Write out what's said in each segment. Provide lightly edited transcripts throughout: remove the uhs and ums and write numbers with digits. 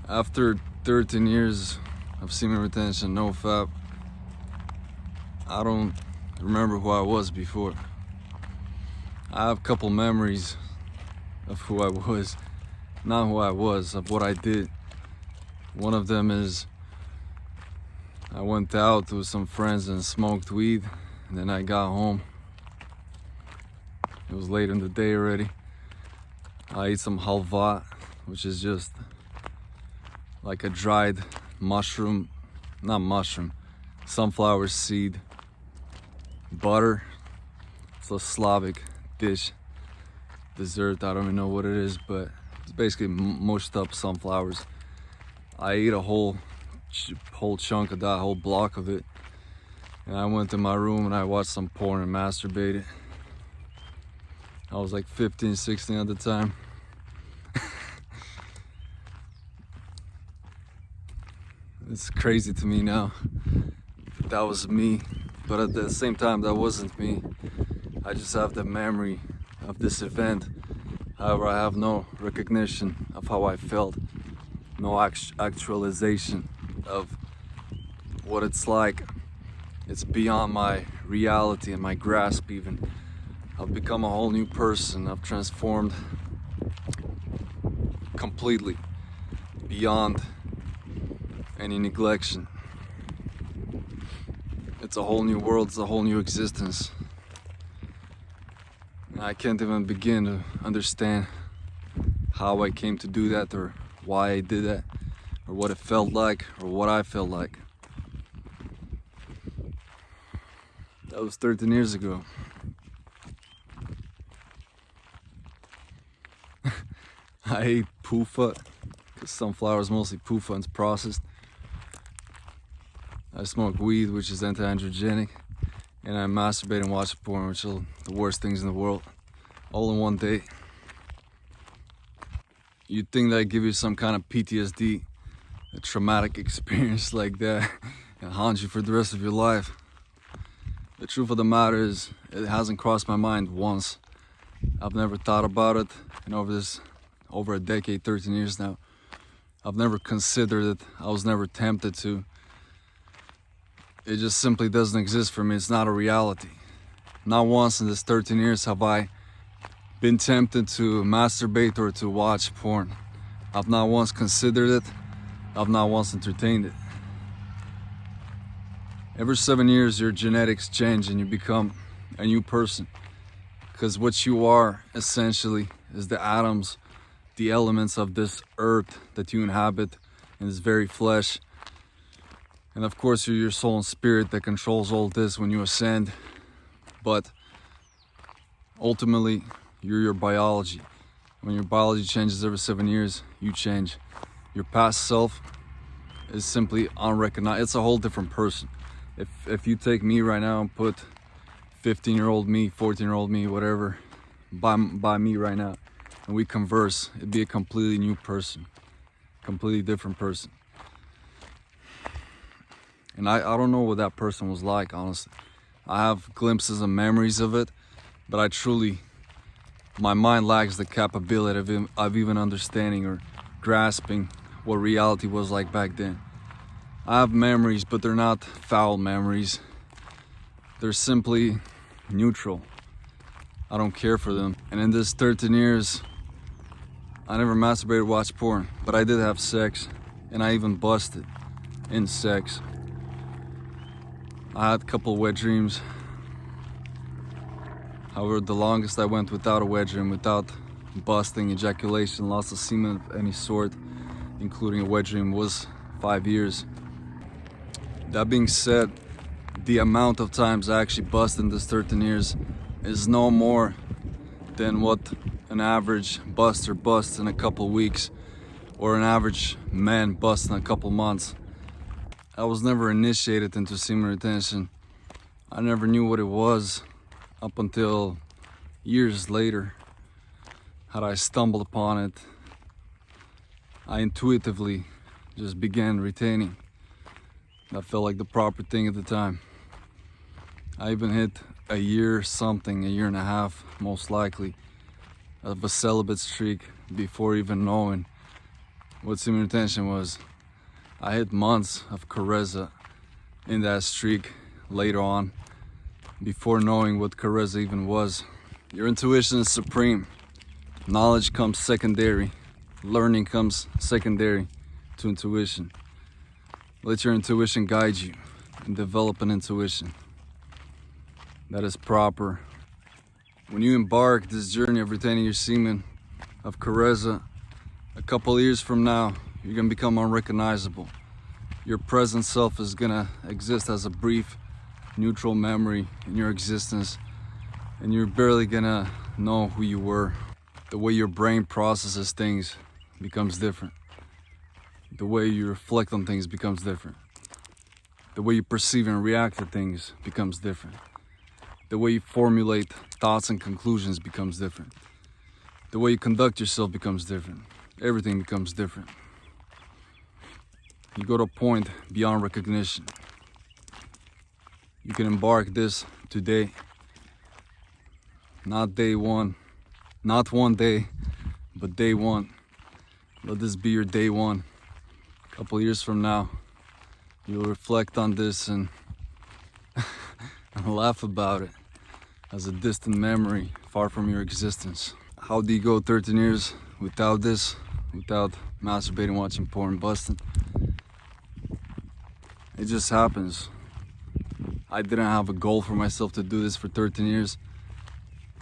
After 13 years of semen retention, no fap, I don't remember who I was before. I have a couple memories of who I was, not who I was, of what I did. One of them is I went out with some friends and smoked weed, and then I got home. It was late in the day already. I ate some halva, which is just like a dried mushroom, not mushroom, sunflower seed butter. It's a Slavic dish, dessert, I don't even know what it is, but it's basically mushed up sunflowers. I ate a whole chunk of that, whole block of it, and I went to my room and I watched some porn and masturbated. I was like 15, 16 at the time. It's crazy to me now that was me, but at the same time that wasn't me. I just have the memory of this event. However, I have no recognition of how I felt, no actualization of what it's like. It's beyond my reality and my grasp even. I've become a whole new person. I've transformed completely beyond any neglection. It's a whole new world, it's a whole new existence. And I can't even begin to understand how I came to do that, or why I did that, or what it felt like, or what I felt like. That was 13 years ago. I ate pufa, because sunflower is mostly pufa and it's processed. I smoke weed, which is anti-androgenic, and I masturbate and watch porn, which are the worst things in the world, all in one day. You'd think that give you some kind of PTSD, a traumatic experience like that, and haunt you for the rest of your life. The truth of the matter is, it hasn't crossed my mind once. I've never thought about it, and over a decade, 13 years now, I've never considered it. I was never tempted to. It just simply doesn't exist for me. It's not a reality. Not once in this 13 years have I been tempted to masturbate or to watch porn. I've not once considered it. I've not once entertained it. Every 7 years, your genetics change and you become a new person. Because what you are, essentially, is the atoms, the elements of this earth that you inhabit in this very flesh. And of course, you're your soul and spirit that controls all this when you ascend. But ultimately, you're your biology. When your biology changes every 7 years, you change. Your past self is simply unrecognized. It's a whole different person. If you take me right now and put 15-year-old me, 14-year-old me, whatever, by me right now, and we converse, it'd be a completely new person, completely different person. And I don't know what that person was like, honestly. I have glimpses and memories of it, but my mind lacks the capability of even understanding or grasping what reality was like back then. I have memories, but they're not foul memories. They're simply neutral. I don't care for them. And in this 13 years, I never masturbated or watched porn, but I did have sex, and I even busted in sex. I had a couple of wet dreams. However, the longest I went without a wet dream, without busting, ejaculation, loss of semen of any sort, including a wet dream, was 5 years. That being said, the amount of times I actually bust in this 13 years is no more than what an average buster busts in a couple weeks, or an average man busts in a couple months. I was never initiated into semen retention. I never knew what it was up until years later. Had I stumbled upon it, I intuitively just began retaining. That felt like the proper thing at the time. I even hit a year and a half, most likely, of a celibate streak before even knowing what semen retention was. I hit months of Careza in that streak later on, before knowing what Careza even was. Your intuition is supreme. Knowledge comes secondary. Learning comes secondary to intuition. Let your intuition guide you and develop an intuition that is proper. When you embark this journey of retaining your semen of Careza, a couple of years from now, you're gonna become unrecognizable. Your present self is gonna exist as a brief, neutral memory in your existence, and you're barely gonna know who you were. The way your brain processes things becomes different. The way you reflect on things becomes different. The way you perceive and react to things becomes different. The way you formulate thoughts and conclusions becomes different. The way you conduct yourself becomes different. Everything becomes different. You go to a point beyond recognition. You can embark this today. Not day one, not one day, but day one. Let this be your day one. A couple years from now, you'll reflect on this and laugh about it as a distant memory far from your existence. How do you go 13 years without this, without masturbating, watching porn, busting? It just happens. I didn't have a goal for myself to do this for 13 years.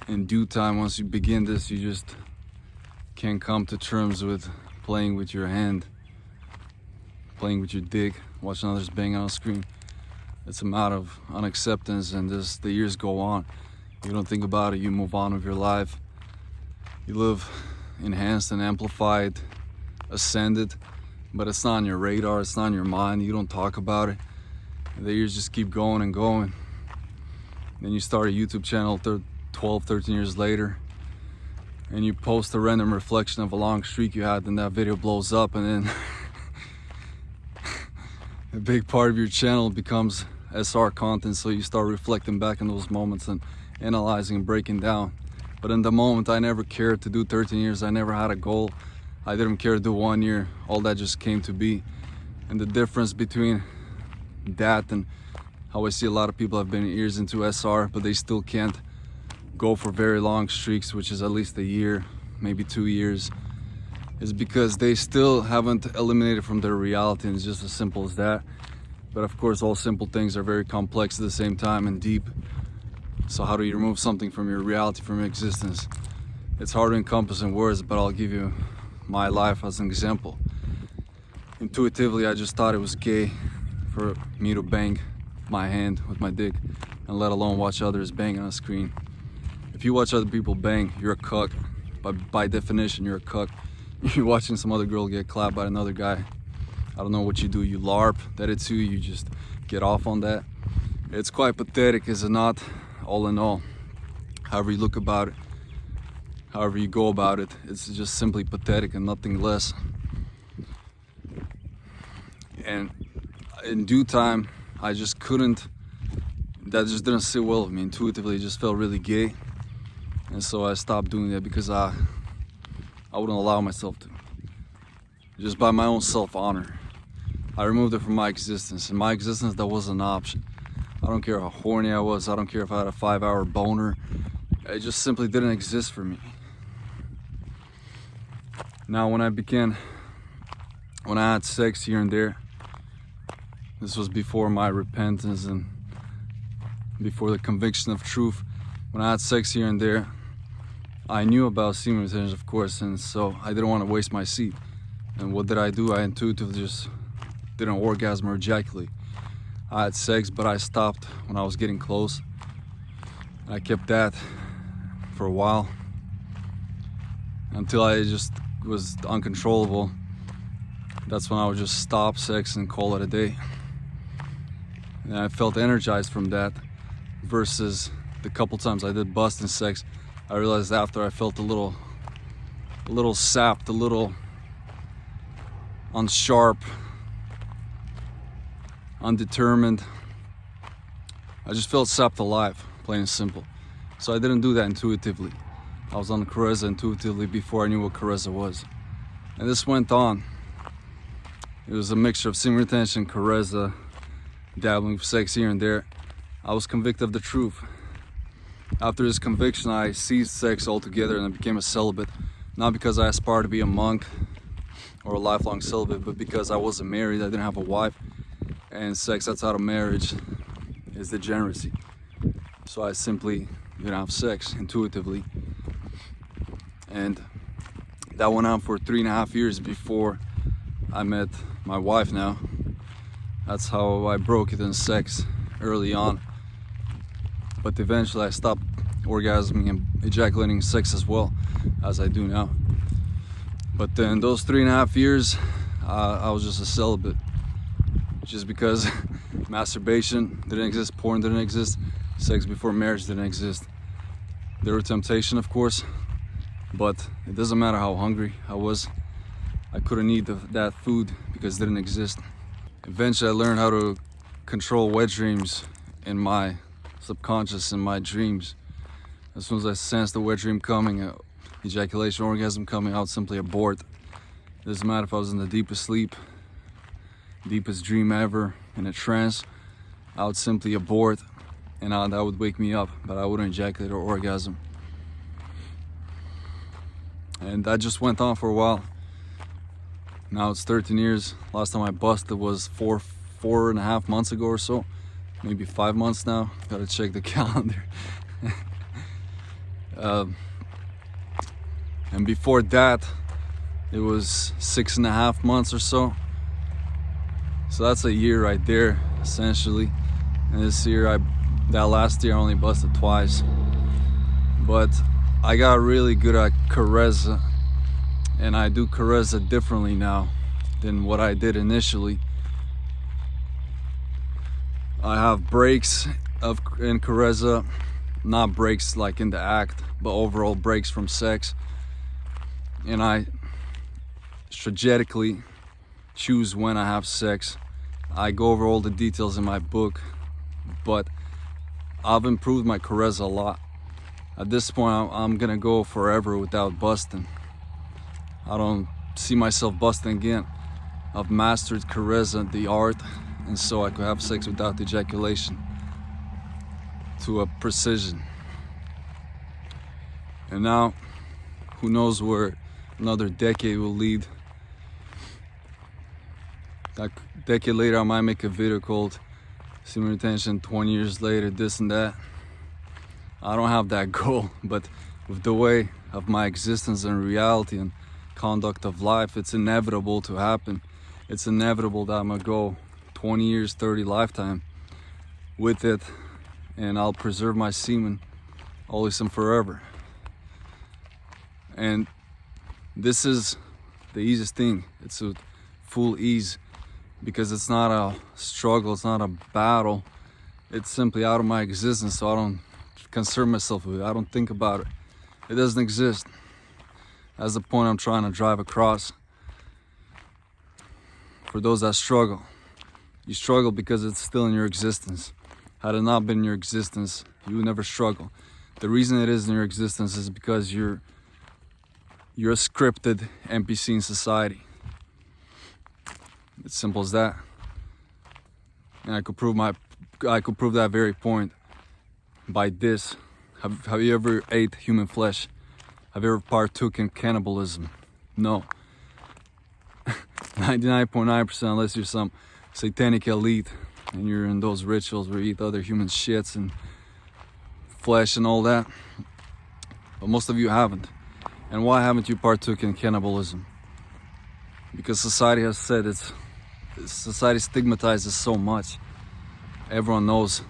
In due time, once you begin this, you just can't come to terms with playing with your hand, playing with your dick, watching others bang on a screen. It's a matter of unacceptance, and as the years go on, you don't think about it, you move on with your life. You live enhanced and amplified, ascended, but it's not on your radar, it's not on your mind, you don't talk about it. The years just keep going and going. Then you start a YouTube channel 12, 13 years later, and you post a random reflection of a long streak you had, and that video blows up, and then a big part of your channel becomes SR content, so you start reflecting back in those moments and analyzing and breaking down. But in the moment, I never cared to do 13 years. I never had a goal. I didn't care to do 1 year. All that just came to be. And the difference between that and how I see a lot of people have been years into SR, but they still can't go for very long streaks, which is at least a year, maybe 2 years, is because they still haven't eliminated from their reality, and it's just as simple as that. But of course, all simple things are very complex at the same time and deep. So how do you remove something from your reality, from your existence? It's hard to encompass in words, but I'll give you my life as an example. Intuitively, I just thought it was gay for me to bang my hand with my dick, and let alone watch others bang on a screen. If you watch other people bang, you're a cuck. By definition, you're a cuck. You're watching some other girl get clapped by another guy. I don't know what you do. You LARP, that it's you just get off on that. It's quite pathetic, is it not? All in all, however you look about it, however you go about it, it's just simply pathetic and nothing less. And in due time, I just couldn't, that just didn't sit well with me. Intuitively, it just felt really gay. And so I stopped doing that because I wouldn't allow myself to. Just by my own self-honor. I removed it from my existence. In my existence, that wasn't an option. I don't care how horny I was. I don't care if I had a 5-hour boner. It just simply didn't exist for me. Now, when I had sex here and there, this was before my repentance and before the conviction of truth. When I had sex here and there, I knew about semen retention, of course, and so I didn't want to waste my seed. And what did I do? I intuitively just didn't orgasm or ejaculate. I had sex, but I stopped when I was getting close. I kept that for a while until I just was uncontrollable. That's when I would just stop sex and call it a day. And I felt energized from that, versus the couple times I did busting sex. I realized after I felt a little sapped, a little unsharp, undetermined. I just felt sapped alive, plain and simple. So I didn't do that intuitively. I was on Careza intuitively before I knew what Careza was. And this went on It was a mixture of semen retention, carezza, dabbling with sex here and there. I was convicted of the truth. After this conviction, I ceased sex altogether and I became a celibate. Not because I aspired to be a monk or a lifelong celibate, but because I wasn't married, I didn't have a wife, and sex outside of marriage is degeneracy. So I simply didn't have sex intuitively. And that went on for 3.5 years before I met my wife now. That's how I broke it in sex early on. But eventually I stopped orgasming and ejaculating sex as well, as I do now. But then those 3.5 years, I was just a celibate. Just because masturbation didn't exist, porn didn't exist, sex before marriage didn't exist. There were temptation, of course, but it doesn't matter how hungry I was. I couldn't eat that food because it didn't exist. Eventually I learned how to control wet dreams in my subconscious, in my dreams. As soon as I sensed the wet dream coming, ejaculation, orgasm coming, I would simply abort. It doesn't matter if I was in the deepest sleep, deepest dream ever, in a trance, I would simply abort, and that would wake me up, but I wouldn't ejaculate or orgasm. And that just went on for a while. Now it's 13 years. Last time I busted was 4.5 months ago or so. Maybe 5 months now. Gotta check the calendar. And before that, it was 6.5 months or so. So that's a year right there, essentially. And this year, that last year I only busted twice. But I got really good at carezza, and I do carezza differently now than what I did initially. I have breaks in carezza, not breaks like in the act, but overall breaks from sex. And I strategically choose when I have sex. I go over all the details in my book, but I've improved my carezza a lot. At this point, I'm gonna go forever without busting. I don't see myself busting again. I've mastered carezza, the art, and so I could have sex without ejaculation to a precision. And now, who knows where another decade will lead. A decade later, I might make a video called Semen Retention 20 years later, this and that. I don't have that goal, but with the way of my existence and reality and conduct of life, it's inevitable to happen. It's inevitable that I'm gonna go 20 years, 30 lifetime with it, and I'll preserve my semen always and forever. And this is the easiest thing. It's a full ease, because it's not a struggle, it's not a battle. It's simply out of my existence, so I don't concern myself with it. I don't think about it. It doesn't exist. That's the point I'm trying to drive across. For those that struggle, you struggle because it's still in your existence. Had it not been in your existence, you would never struggle. The reason it is in your existence is because you're a scripted NPC in society. It's simple as that. And I could prove that very point by this. Have you ever ate human flesh? Have you ever partook in cannibalism? No. 99.9%, unless you're some satanic elite and you're in those rituals where you eat other human shits and flesh and all that. But most of you haven't. And why haven't you partook in cannibalism? Because society has said society stigmatizes so much. Everyone knows.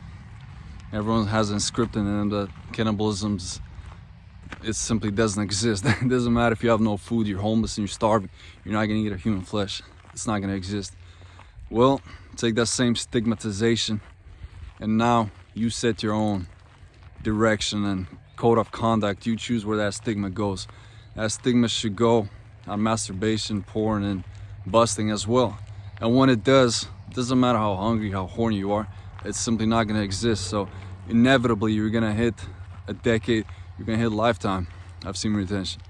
Everyone has inscripted in them that cannibalism, it simply doesn't exist. It doesn't matter if you have no food, you're homeless and you're starving, you're not gonna eat a human flesh. It's not gonna exist. Well, take that same stigmatization and now you set your own direction and code of conduct. You choose where that stigma goes. That stigma should go on masturbation, porn, and busting as well. And when it does, it doesn't matter how hungry, how horny you are, it's simply not gonna exist. So inevitably you're gonna hit a decade, you're gonna hit a lifetime of semen retention.